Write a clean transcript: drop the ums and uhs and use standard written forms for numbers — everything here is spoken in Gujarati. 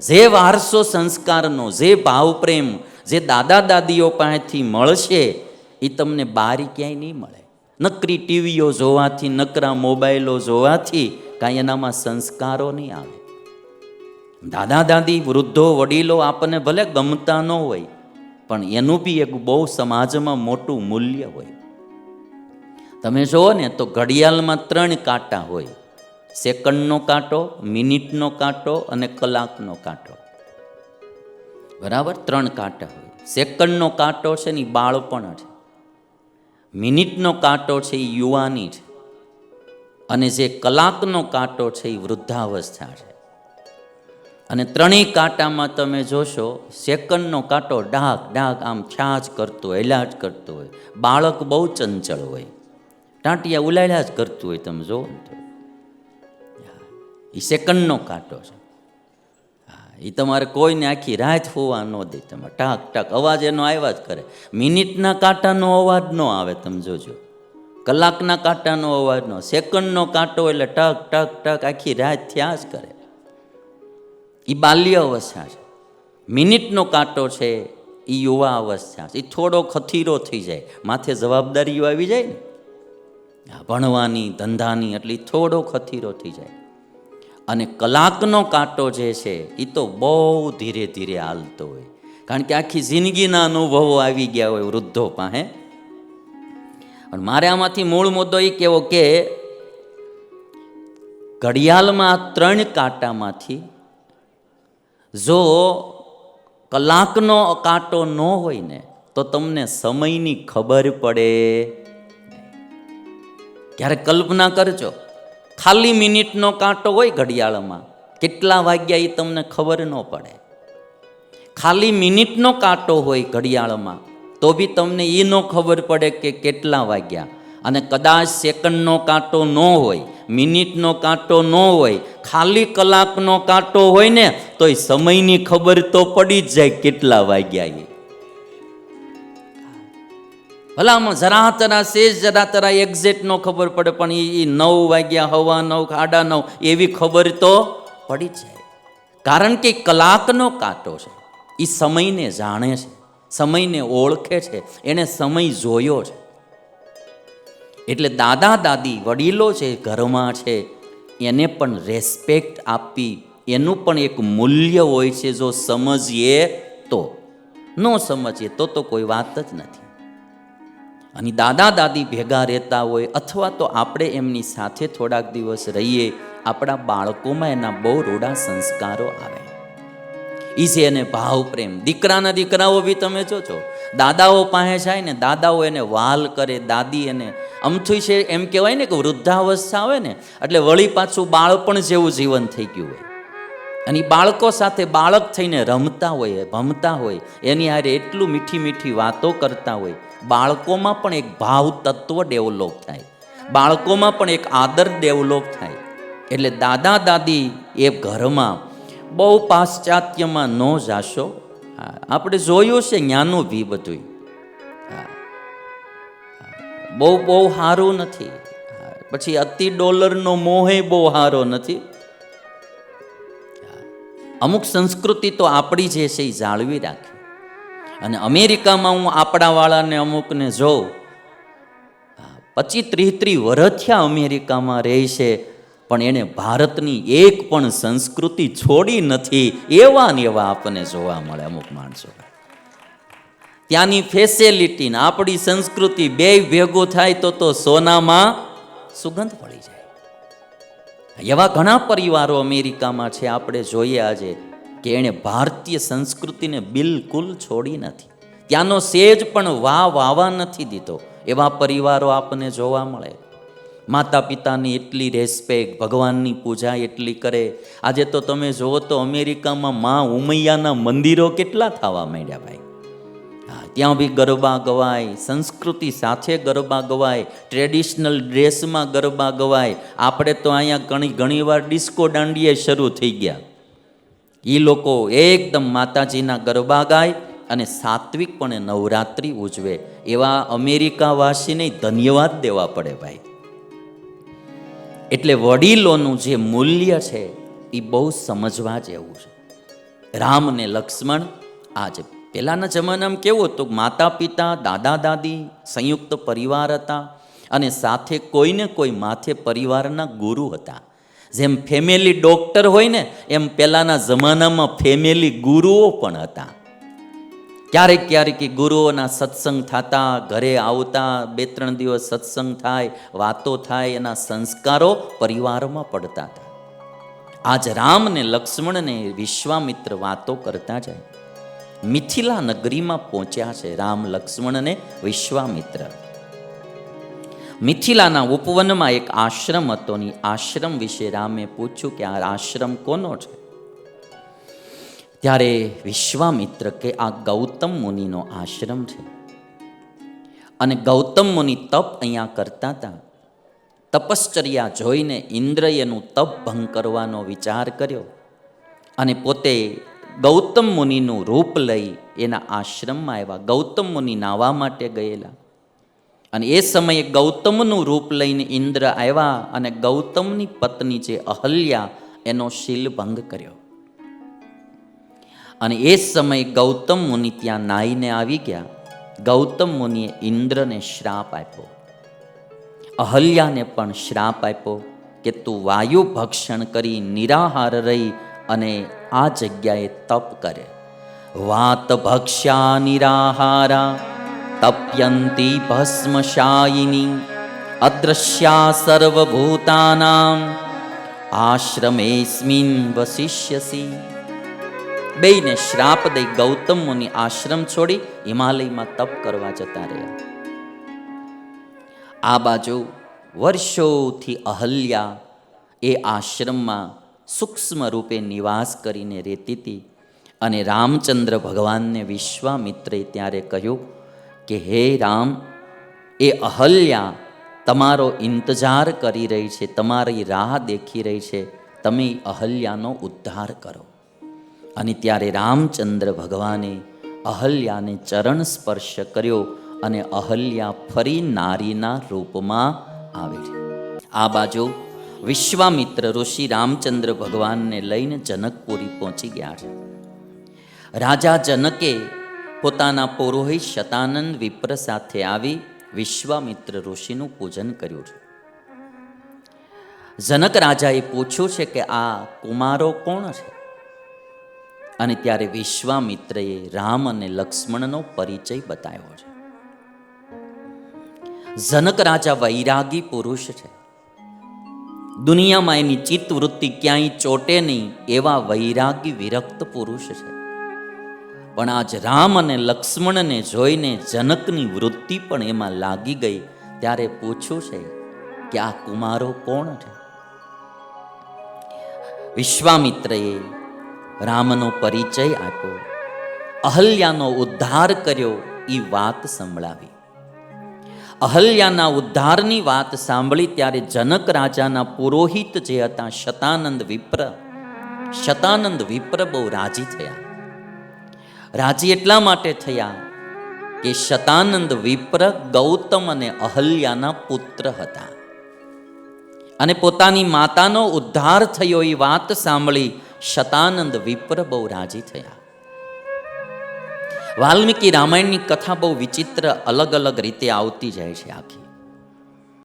જે વારસો સંસ્કારનો, જે ભાવ પ્રેમ, જે દાદા દાદીઓ પાસેથી મળશે એ તમને બારી ક્યાંય નહીં મળે. નકરી ટીવીઓ જોવાથી, નકરા મોબાઈલો જોવાથી કાંઈ એનામાં સંસ્કારો નહીં આવે. દાદા દાદી, વૃદ્ધો, વડીલો આપણને ભલે ગમતા ન હોય, પણ એનું બી એક બહુ સમાજમાં મોટું મૂલ્ય હોય. તમે જુઓ ને તો ઘડિયાળમાં 3 કાંટા હોય: સેકન્ડનો કાંટો, મિનિટનો કાંટો અને કલાકનો કાંટો. બરાબર, 3 કાંટા હોય. સેકન્ડનો કાંટો છે ને એ બાળપણ છે, મિનિટનો કાંટો છે એ યુવાની છે, અને જે કલાકનો કાંટો છે એ વૃદ્ધાવસ્થા છે. અને 3 કાંટામાં તમે જોશો, સેકન્ડનો કાંટો ડાક ડાક આમ છાજ કરતો હોય, હેલા જ કરતો હોય. બાળક બહુ ચંચળ હોય, ટાંટિયા ઉલાડ્યા જ કરતું હોય. તમે જુઓ ને તો એ સેકન્ડનો કાંટો છે. એ તમારે કોઈને આખી રાત હોવા ન દે. તમે ટાક ટાક અવાજ એનો આવ્યા જ કરે. મિનિટના કાંટાનો અવાજ ન આવે, તમે જોજો. કલાકના કાંટાનો અવાજ ન. સેકન્ડનો કાંટો એટલે ટક ટક ટક આખી રાત થયા જ કરે. એ બાલ્ય અવસ્થા છે. મિનિટનો કાંટો છે એ યુવા અવસ્થા છે. એ થોડો ખથીરો થઈ જાય, માથે જવાબદારીઓ આવી જાય ને, ભણવાની, ધંધાની, એટલે થોડો ખથીરો થઈ જાય. અને કલાકનો કાંટો જે છે એ તો બહુ ધીરે ધીરે હાલતો હોય, કારણ કે આખી જિંદગીના અનુભવો આવી ગયા હોય વૃદ્ધો પાસે. પણ મારે આમાંથી મૂળ મુદ્દો એ કહેવો કે ઘડિયાળમાં 3 કાંટામાંથી જો કલાકનો કાંટો ન હોય ને તો તમને સમયની ખબર પડે. ક્યારે કલ્પના કરજો, ખાલી મિનિટનો કાંટો હોય ઘડિયાળમાં, કેટલા વાગ્યા એ તમને ખબર ન પડે. ખાલી મિનિટનો કાંટો હોય ઘડિયાળમાં તો બી તમને એ ન ખબર પડે કે કેટલા વાગ્યા. અને કદાચ સેકન્ડનો કાંટો ન હોય, મિનિટનો કાંટો ન હોય, ખાલી કલાકનો કાંટો હોય ને તો એ સમયની ખબર તો પડી જ જાય કેટલા વાગ્યા એ. ભલામાં જરા તરા સેજ જરા તરા એક્ઝેક્ટ ન ખબર પડે, પણ એ 9 વાગ્યા, 9:15, 9:30 એવી ખબર તો પડી જ જાય. કારણ કે કલાકનો કાંટો છે એ સમયને જાણે છે, સમયને ઓળખે છે, એણે સમય જોયો છે. એટલે દાદા દાદી, વડીલો છે ઘરમાં છે, એને પણ રેસ્પેક્ટ આપી, એનું પણ એક મૂલ્ય હોય છે. જો સમજીએ તો, ન સમજીએ તો કોઈ વાત જ નથી. અને દાદા દાદી ભેગા રહેતા હોય, અથવા તો આપણે એમની સાથે થોડાક દિવસ રહીએ, આપણા બાળકોમાં એના બહુ રૂડા સંસ્કારો આવે. એ છે એને ભાવ પ્રેમ. દીકરાના દીકરાઓ બી તમે જોજો, દાદાઓ પાસે જાય ને, દાદાઓ એને વાલ કરે, દાદી એને અમથું છે. એમ કહેવાય ને કે વૃદ્ધાવસ્થા આવે ને એટલે વળી પાછું બાળપણ જેવું જીવન થઈ ગયું હોય. અને એ બાળકો સાથે બાળક થઈને રમતા હોય, ભમતા હોય, એની હારે એટલું મીઠી મીઠી વાતો કરતા હોય. બાળકોમાં પણ એક ભાવ તત્વ ડેવલપ થાય, બાળકોમાં પણ એક આદર ડેવલપ થાય. એટલે દાદા દાદી એ ઘરમાં બહુ પાશ્ચાત્યમાં ન જાશો. આપણે જોયું છે જ્ઞાનું ભી બધું બહુ સારું નથી. પછી અતિ ડોલરનો મોહે બહુ સારો નથી. અમુક સંસ્કૃતિ તો આપણી જે છે એ જાળવી રાખે. અને અમેરિકામાં હું આપણા વાળાને અમુકને જોઉં, 25-30 વર્ષથી અમેરિકામાં રહે છે, પણ એણે ભારતની એક પણ સંસ્કૃતિ છોડી નથી. એવા ને એવા આપણને જોવા મળે અમુક માણસો. ત્યાંની ફેસિલિટી ને આપણી સંસ્કૃતિ બે ભેગું થાય તો સોનામાં સુગંધ પડી જાય. એવા ઘણા પરિવારો અમેરિકામાં છે, આપણે જોઈએ આજે કે એણે ભારતીય સંસ્કૃતિને બિલકુલ છોડી નથી. ત્યાંનો સેજ પણ વાવા નથી દીધો. એવા પરિવારો આપણને જોવા મળે. માતા પિતાની એટલી રેસ્પેક્ટ, ભગવાનની પૂજા એટલી કરે. આજે તો તમે જુઓ તો અમેરિકામાં મા ઉમૈયાના મંદિરો કેટલા થવા માંડ્યા ભાઈ. ત્યાં બી ગરબા ગવાય, સંસ્કૃતિ સાથે ગરબા ગવાય, ટ્રેડિશનલ ડ્રેસમાં ગરબા ગવાય. આપણે તો અહીંયા ઘણીવાર ડિસ્કો દાંડિયા શરૂ થઈ ગયા. એ લોકો એકદમ માતાજીના ગરબા ગાય અને સાત્વિકપણે નવરાત્રિ ઉજવે. એવા અમેરિકાવાસીને ધન્યવાદ દેવા પડે ભાઈ. એટલે વડીલોનું જે મૂલ્ય છે એ બહુ સમજવા જેવું છે. રામ ને લક્ષ્મણ આજે પહેલાંના જમાનામાં કેવું હતું, માતા પિતા દાદા દાદી સંયુક્ત પરિવાર હતા અને સાથે કોઈને કોઈ માથે પરિવારના ગુરુ હતા. જેમ ફેમિલી ડૉક્ટર હોય ને એમ પહેલાંના જમાનામાં ફેમિલી ગુરુઓ પણ હતા. ક્યારેક ક્યારેક ગુરુઓના સત્સંગ થતા, ઘરે આવતા, 2-3 દિવસ સત્સંગ થાય, વાતો થાય, એના સંસ્કારો પરિવારમાં પડતા હતા. આજ રામ ને લક્ષ્મણને વિશ્વામિત્ર વાતો કરતા જાય. મિથિલા નગરીમાં પહોંચ્યા છે રામ, લક્ષ્મણ અને વિશ્વામિત્ર. મિથિલાના ઉપવનમાં એક આશ્રમ હતો. ની આશ્રમ વિશે રામે પૂછ્યું કે આ આશ્રમ કોનો છે? ત્યારે વિશ્વામિત્ર કે આ ગૌતમ મુનિનો આશ્રમ છે અને ગૌતમ મુનિ તપ અહીંયા કરતા હતા. તપશ્ચર્યા જોઈને ઇન્દ્રએ એનું તપ ભંગ કરવાનો વિચાર કર્યો અને પોતે ગૌતમ મુનિનું રૂપ લઈ એના આશ્રમમાં આવ્યા. ગૌતમ મુનિ નાહવા માટે ગયેલા અને એ સમયે ગૌતમનું રૂપ લઈને ઇન્દ્ર આવ્યા અને ગૌતમની પત્ની જે અહલ્યા એનો શીલ ભંગ કર્યો. અને એ સમયે ગૌતમ મુનિ ત્યાં નાહીને આવી ગયા. ગૌતમ મુનિએ ઇન્દ્રને શ્રાપ આપ્યો, અહલ્યાને પણ શ્રાપ આપ્યો કે તું વાયુ ભક્ષણ કરી નિરાહાર રહી અને આ જગ્યાએ તપ કરે. વાત ભક્ષ્યા નિરાહારા તપ્યંતી ભસ્મશાયિની અદ્રશ્યા સર્વભૂતાનામ આશ્રમેસ્મિન વસિષ્યસી. બેયને શ્રાપ દઈ ગૌતમ મુનિ આશ્રમ છોડી હિમાલયમાં તપ કરવા જતા રહ્યા. આ બાજુ વર્ષોથી અહલ્યા એ આશ્રમમાં સૂક્ષ્મ રૂપે નિવાસ કરીને રહેતી હતી અને રામચંદ્ર ભગવાનને વિશ્વામિત્રે ત્યારે કહ્યું કે હે રામ, એ અહલ્યા તમારો ઇંતજાર કરી રહી છે, તમારી રાહ દેખી રહી છે, તમે અહલ્યાનો ઉદ્ધાર કરો. અને ત્યારે રામચંદ્ર ભગવાને અહલ્યાને ચરણ સ્પર્શ કર્યો અને અહલ્યા ફરી નારીના રૂપમાં આવી છે. આ બાજુ વિશ્વામિત્ર ઋષિ રામચંદ્ર ભગવાનને લઈને જનકપુરી પહોંચી ગયા છે. રાજા જનકે પોતાના પુરોહિત શતાનંદ વિપ્ર સાથે આવી વિશ્વામિત્ર ઋષિનું પૂજન કર્યું છે. જનક રાજાએ પૂછ્યું છે કે આ કુમારો કોણ છે? અને ત્યારે વિશ્વામિત્રએ રામ અને લક્ષ્મણનો પરિચય બતાવ્યો છે. જનક રાજા વૈરાગી પુરુષ છે. દુનિયામાં એની ચિત્ત વૃત્તિ ક્યાંય ચોટે નહીં એવા વૈરાગી વિરક્ત પુરુષ છે. પણ આજ રામ અને લક્ષ્મણને જોઈને જનકની વૃત્તિ પણ એમાં લાગી ગઈ. ત્યારે પૂછ્યું છે કે આ કુમારો કોણ છે? વિશ્વામિત્રએ રામનો પરિચય આપ્યો, અહલ્યાનો ઉદ્ધાર કર્યો એ વાત સંભળાવી. અહલ્યાના ઉદ્ધારની વાત સાંભળી ત્યારે જનક રાજાના પુરોહિત જે હતા શતાનંદ વિપ્ર બહુ રાજી થયા. રાજી એટલા માટે થયા કે શતાનંદ વિપ્ર ગૌતમ અને અહલ્યાના પુત્ર હતા અને પોતાની માતાનો ઉદ્ધાર થયો એ વાત સાંભળી શતાનંદ વિપ્ર બહુ રાજી થયા. વાલ્મીકી રામાયણની કથા બહુ વિચિત્ર અલગ અલગ રીતે આવતી જાય છે આખી.